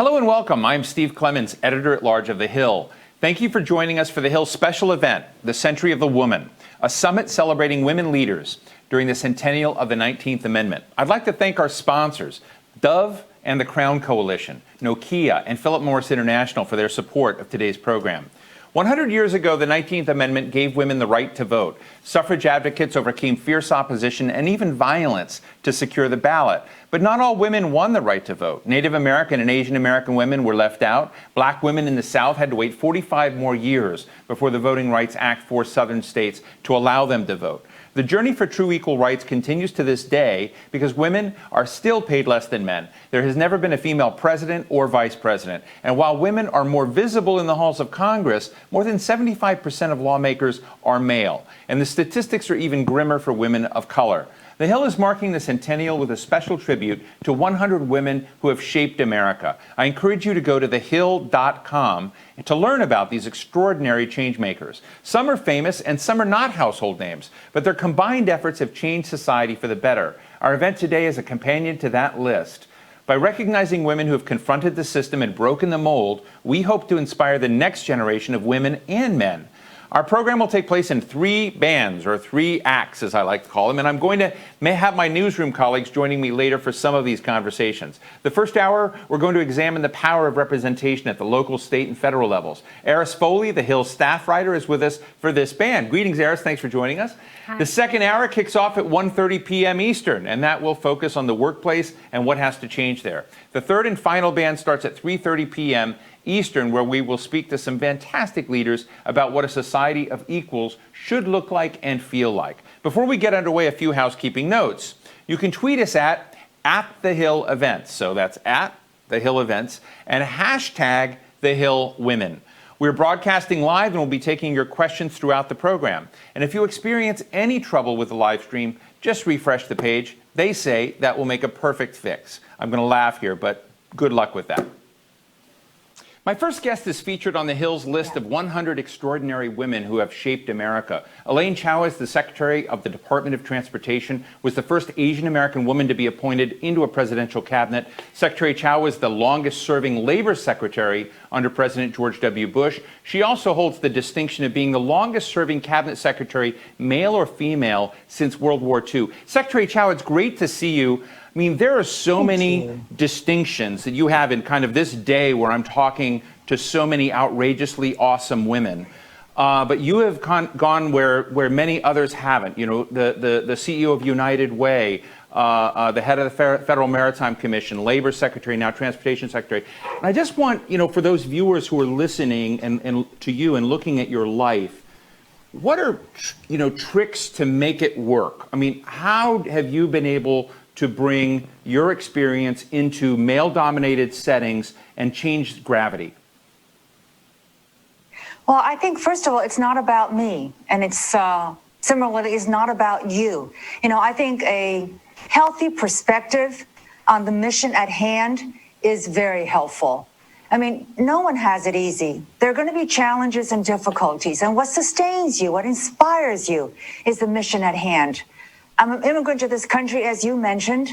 Hello and welcome. I'm Steve Clemons, editor-at-large of The Hill. Thank you for joining us for The Hill's special event, the Century of the Woman, a summit celebrating women leaders during the centennial of the 19th Amendment. I'd like to thank our sponsors, Dove and the Crown Coalition, Nokia, and Philip Morris International for their support of today's program. 100 years ago, the 19th Amendment gave women the right to vote. Suffrage advocates overcame fierce opposition and even violence to secure the ballot. But not all women won the right to vote. Native American and Asian American women were left out. Black women in the South had to wait 45 more years before the Voting Rights Act forced Southern states to allow them to vote. The journey for true equal rights continues to this day because women are still paid less than men. There has never been a female president or vice president. And while women are more visible in the halls of Congress, more than 75% of lawmakers are male. And the statistics are even grimmer for women of color. The Hill is marking the centennial with a special tribute to 100 women who have shaped America. I encourage you to go to thehill.com to learn about these extraordinary change makers. Some are famous and some are not household names, but their combined efforts have changed society for the better. Our event today is a companion to that list. By recognizing women who have confronted the system and broken the mold, we hope to inspire the next generation of women and men. Our program will take place in three bands, or three acts, as I like to call them, and I'm going to have my newsroom colleagues joining me later for some of these conversations. The first hour, we're going to examine the power of representation at the local, state, and federal levels. Eris Foley, the Hill staff writer, is with us for this band. Greetings, Eris. Thanks for joining us. Hi. The second hour kicks off at 1:30 p.m. Eastern, and that will focus on the workplace and what has to change there. The third and final band starts at 3:30 p.m. Eastern, where we will speak to some fantastic leaders about what a society of equals should look like and feel like. Before we get underway, a few housekeeping notes. You can tweet us at The Hill Events, so that's at The Hill Events, and hashtag The Hill Women. We're broadcasting live and we'll be taking your questions throughout the program. And if you experience any trouble with the live stream, just refresh the page. They say that will make a perfect fix. I'm going to laugh here, but good luck with that. My first guest is featured on the Hill's list of 100 extraordinary women who have shaped America. Elaine Chao is the Secretary of the Department of Transportation, was the first Asian American woman to be appointed into a presidential cabinet. Secretary Chao was the longest-serving labor secretary under President George W. Bush. She also holds the distinction of being the longest-serving cabinet secretary, male or female, since World War II. Secretary Chao, it's great to see you. I mean, there are so many distinctions that you have in kind of this day where I'm talking to so many outrageously awesome women. But you have gone where many others haven't. You know, the CEO of United Way, the head of the Federal Maritime Commission, Labor Secretary, now Transportation Secretary. And I just want, you know, for those viewers who are listening and to you and looking at your life, what are, you know, tricks to make it work? I mean, how have you been able to bring your experience into male-dominated settings and change gravity? Well, I think, first of all, it's not about me, and it's similarly is not about you. You know, I think a healthy perspective on the mission at hand is very helpful. I mean, no one has it easy. There are going to be challenges and difficulties, and what sustains you, what inspires you, is the mission at hand. I'm an immigrant to this country, as you mentioned.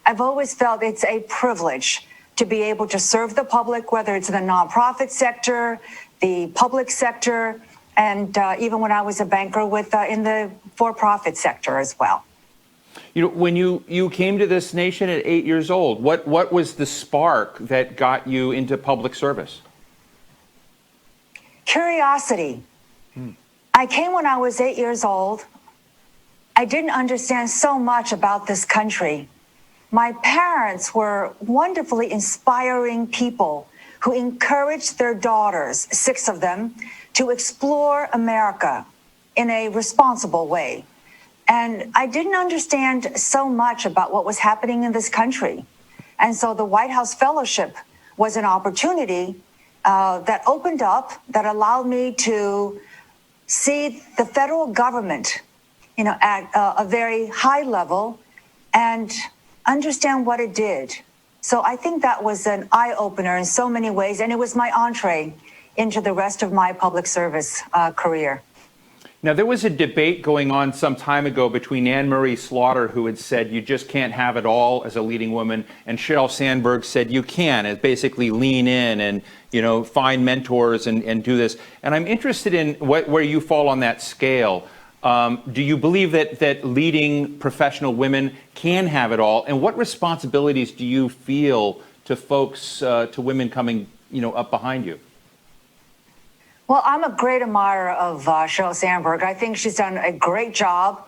I've always felt it's a privilege to be able to serve the public, whether it's in the nonprofit sector, the public sector, and even when I was a banker in the for-profit sector as well. You know, when you came to this nation at 8 years old, what was the spark that got you into public service? Curiosity. I came when I was 8 years old. I didn't understand so much about this country. My parents were wonderfully inspiring people who encouraged their daughters, 6 of them, to explore America in a responsible way. And I didn't understand so much about what was happening in this country. And so the White House Fellowship was an opportunity that opened up, that allowed me to see the federal government, you know, at a very high level and understand what it did. So I think that was an eye-opener in so many ways, and it was my entree into the rest of my public service career. Now, there was a debate going on some time ago between Anne Marie Slaughter, who had said you just can't have it all as a leading woman, and Sheryl Sandberg said you can, and basically lean in and, find mentors and do this. And I'm interested in where you fall on that scale. Do you believe that leading professional women can have it all? And what responsibilities do you feel to folks, to women coming, up behind you? Well, I'm a great admirer of Sheryl Sandberg. I think she's done a great job.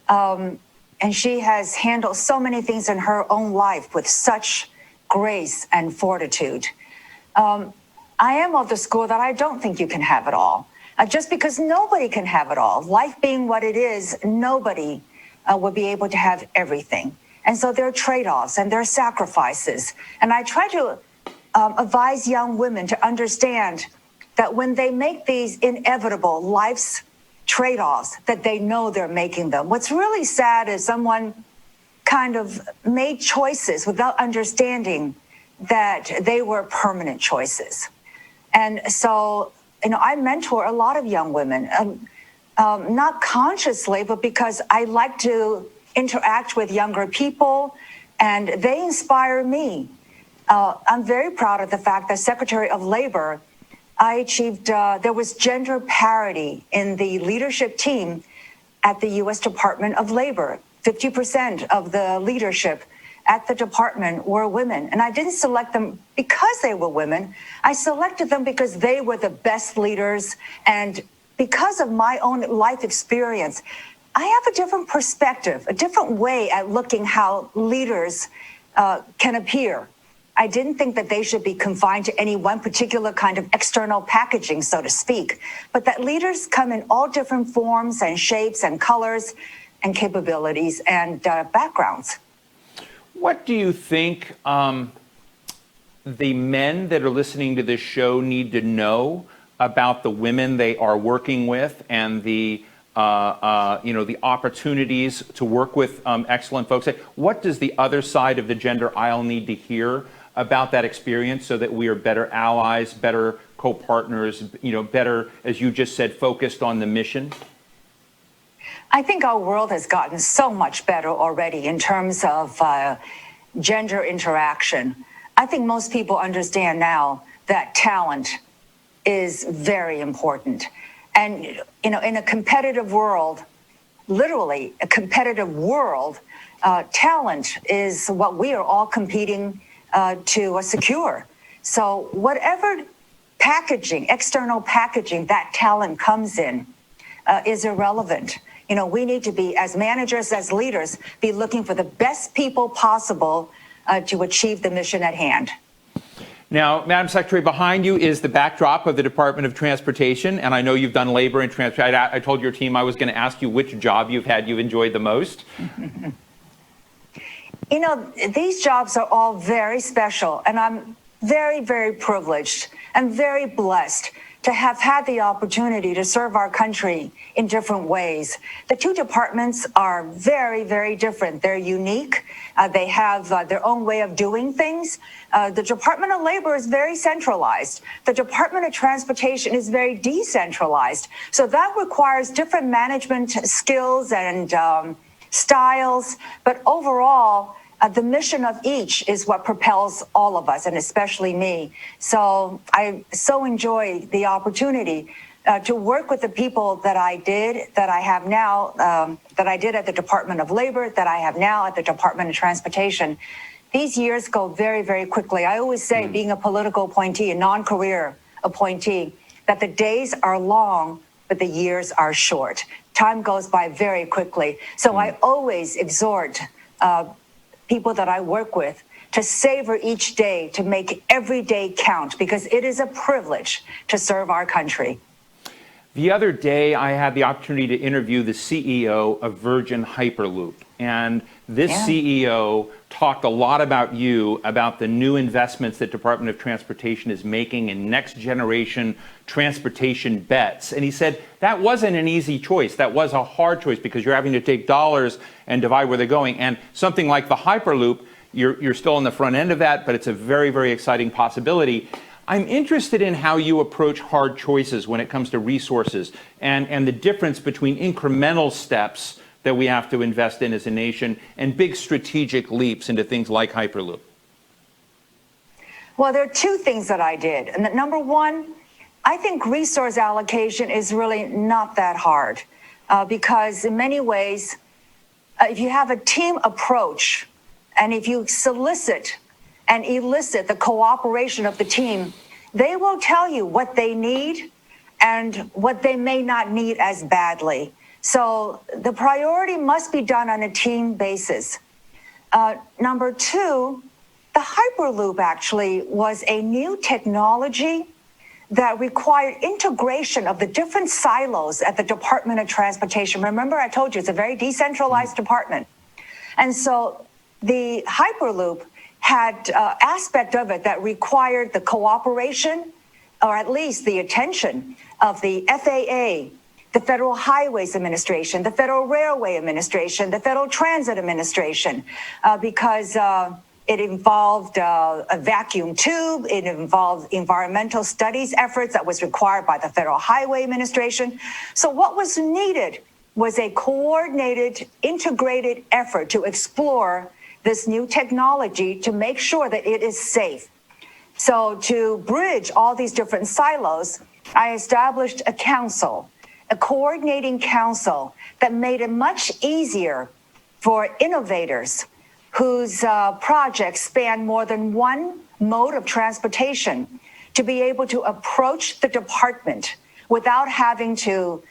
And she has handled so many things in her own life with such grace and fortitude. I am of the school that I don't think you can have it all. Just because nobody can have it all. Life being what it is, nobody will be able to have everything. And so there are trade-offs and there are sacrifices. And I try to advise young women to understand that when they make these inevitable life's trade-offs, that they know they're making them. What's really sad is someone kind of made choices without understanding that they were permanent choices. And so, I mentor a lot of young women, not consciously, but because I like to interact with younger people, and they inspire me. I'm very proud of the fact that Secretary of Labor, I achieved, there was gender parity in the leadership team at the U.S. Department of Labor. 50% of the leadership at the department were women. And I didn't select them because they were women. I selected them because they were the best leaders. And because of my own life experience, I have a different perspective, a different way at looking how leaders can appear. I didn't think that they should be confined to any one particular kind of external packaging, so to speak, but that leaders come in all different forms and shapes and colors and capabilities and backgrounds. What do you think the men that are listening to this show need to know about the women they are working with and the opportunities to work with excellent folks? What does the other side of the gender aisle need to hear about that experience so that we are better allies, better co-partners, better, as you just said, focused on the mission? I think our world has gotten so much better already in terms of gender interaction. I think most people understand now that talent is very important. And, in a competitive world, literally a competitive world, talent is what we are all competing to secure. So whatever packaging, external packaging that talent comes in is irrelevant. We need to be, as managers, as leaders, be looking for the best people possible to achieve the mission at hand. Now, Madam Secretary, behind you is the backdrop of the Department of Transportation, and I know you've done labor and transportation. I told your team I was going to ask you which job you've enjoyed the most. These jobs are all very special, and I'm very, very privileged and very blessed to have had the opportunity to serve our country in different ways. The two departments are very, very different. They're unique. They have their own way of doing things. The Department of Labor is very centralized. The Department of Transportation is very decentralized. So that requires different management skills and styles. But overall, the mission of each is what propels all of us, and especially me. So I so enjoy the opportunity to work with the people that I did, that I have now, that I did at the Department of Labor, that I have now at the Department of Transportation. These years go very, very quickly. I always say, being a political appointee, a non-career appointee, that the days are long, but the years are short. Time goes by very quickly. So I always exhort people that I work with to savor each day, to make every day count, because it is a privilege to serve our country. The other day, I had the opportunity to interview the CEO of Virgin Hyperloop. And this CEO talked a lot about you, about the new investments that Department of Transportation is making in next generation transportation bets. And he said that wasn't an easy choice. That was a hard choice because you're having to take dollars and divide where they're going. And something like the Hyperloop, you're still on the front end of that, but it's a very, very exciting possibility. I'm interested in how you approach hard choices when it comes to resources and the difference between incremental steps that we have to invest in as a nation and big strategic leaps into things like Hyperloop. Well, there are two things that I did. And number one, I think resource allocation is really not that hard because in many ways, if you have a team approach and if you solicit and elicit the cooperation of the team, they will tell you what they need and what they may not need as badly. So the priority must be done on a team basis. Number two, the Hyperloop actually was a new technology that required integration of the different silos at the Department of Transportation. Remember, I told you it's a very decentralized department. And so the Hyperloop had aspect of it that required the cooperation, or at least the attention of the FAA, the Federal Highways Administration, the Federal Railway Administration, the Federal Transit Administration, because it involved a vacuum tube. It involved environmental studies efforts that was required by the Federal Highway Administration. So what was needed was a coordinated, integrated effort to explore this new technology to make sure that it is safe. So to bridge all these different silos, I established a council, a coordinating council that made it much easier for innovators whose projects span more than one mode of transportation to be able to approach the department without having to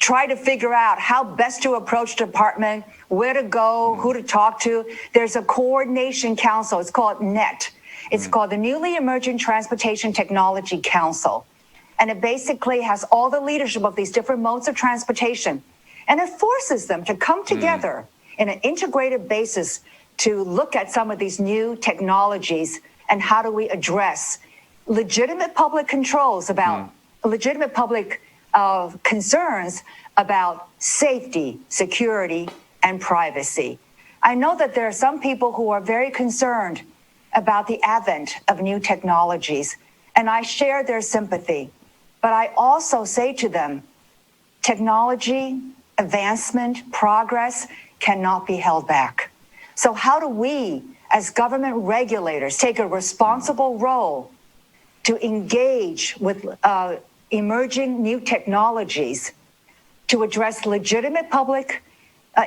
try to figure out how best to approach the department, where to go, who to talk to. There's a coordination council. It's called NET. It's called the Newly Emerging Transportation Technology Council. And it basically has all the leadership of these different modes of transportation. And it forces them to come together in an integrated basis to look at some of these new technologies and how do we address legitimate public controls about legitimate public concerns about safety, security, and privacy. I know that there are some people who are very concerned about the advent of new technologies, and I share their sympathy. But I also say to them, technology, advancement, progress cannot be held back. So how do we, as government regulators, take a responsible role to engage with emerging new technologies to address legitimate public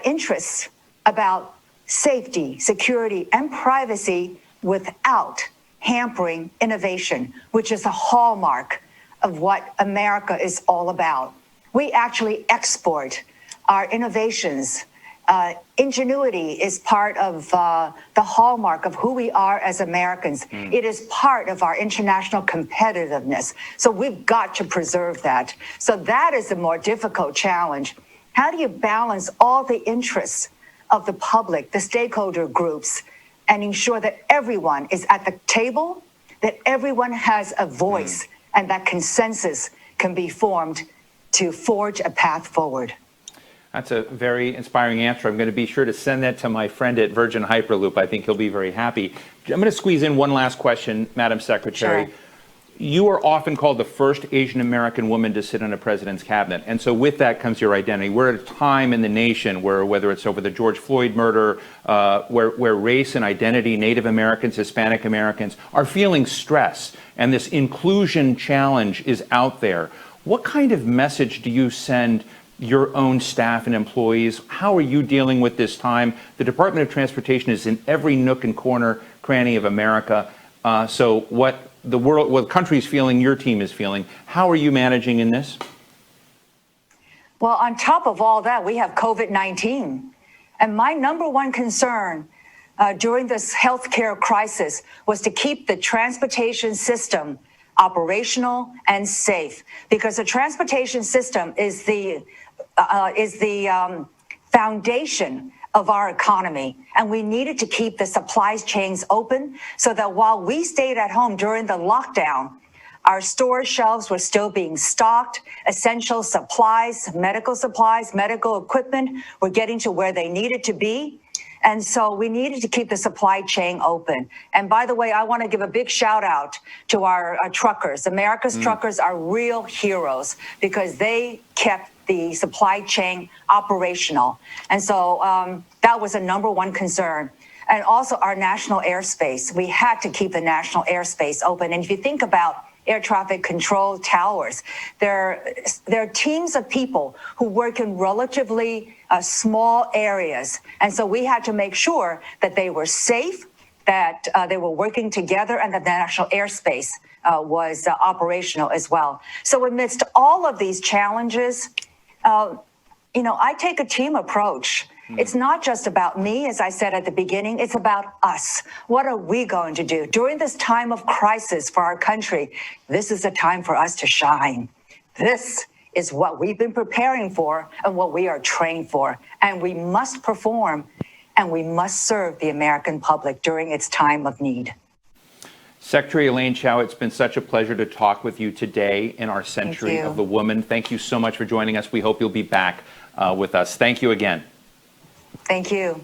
interests about safety, security, and privacy without hampering innovation, which is a hallmark of what America is all about. We actually export our innovations. Ingenuity is part of the hallmark of who we are as Americans. It is part of our international competitiveness. So we've got to preserve that. So that is the more difficult challenge. How do you balance all the interests of the public, the stakeholder groups, and ensure that everyone is at the table, that everyone has a voice, and that consensus can be formed to forge a path forward? That's a very inspiring answer. I'm going to be sure to send that to my friend at Virgin Hyperloop. I think he'll be very happy. I'm going to squeeze in one last question, Madam Secretary. Sure. You are often called the first Asian American woman to sit on a president's cabinet. And so with that comes your identity. We're at a time in the nation where, whether it's over the George Floyd murder, where race and identity, Native Americans, Hispanic Americans, are feeling stress. And this inclusion challenge is out there. What kind of message do you send your own staff and employees? How are you dealing with this time? The Department of Transportation is in every nook and corner, cranny of America. So what the country is feeling, your team is feeling. How are you managing in this? Well, on top of all that, we have COVID-19. And my number one concern during this healthcare crisis was to keep the transportation system operational and safe, because the transportation system is the foundation of our economy. And we needed to keep the supply chains open so that while we stayed at home during the lockdown, our store shelves were still being stocked. Essential supplies, medical equipment were getting to where they needed to be. And so we needed to keep the supply chain open. And by the way, I want to give a big shout out to our truckers. America's truckers are real heroes because they kept the supply chain operational. And so that was a number one concern. And also our national airspace. We had to keep the national airspace open. And if you think about air traffic control towers, there are teams of people who work in relatively small areas. And so we had to make sure that they were safe, that they were working together, and that the national airspace was operational as well. So amidst all of these challenges, I take a team approach. It's not just about me, as I said at the beginning, it's about us. What are we going to do? During this time of crisis for our country, this is a time for us to shine. This is what we've been preparing for and what we are trained for. And we must perform and we must serve the American public during its time of need. Secretary Elaine Chao, it's been such a pleasure to talk with you today in our Century of the Woman. Thank you so much for joining us. We hope you'll be back with us. Thank you again. Thank you.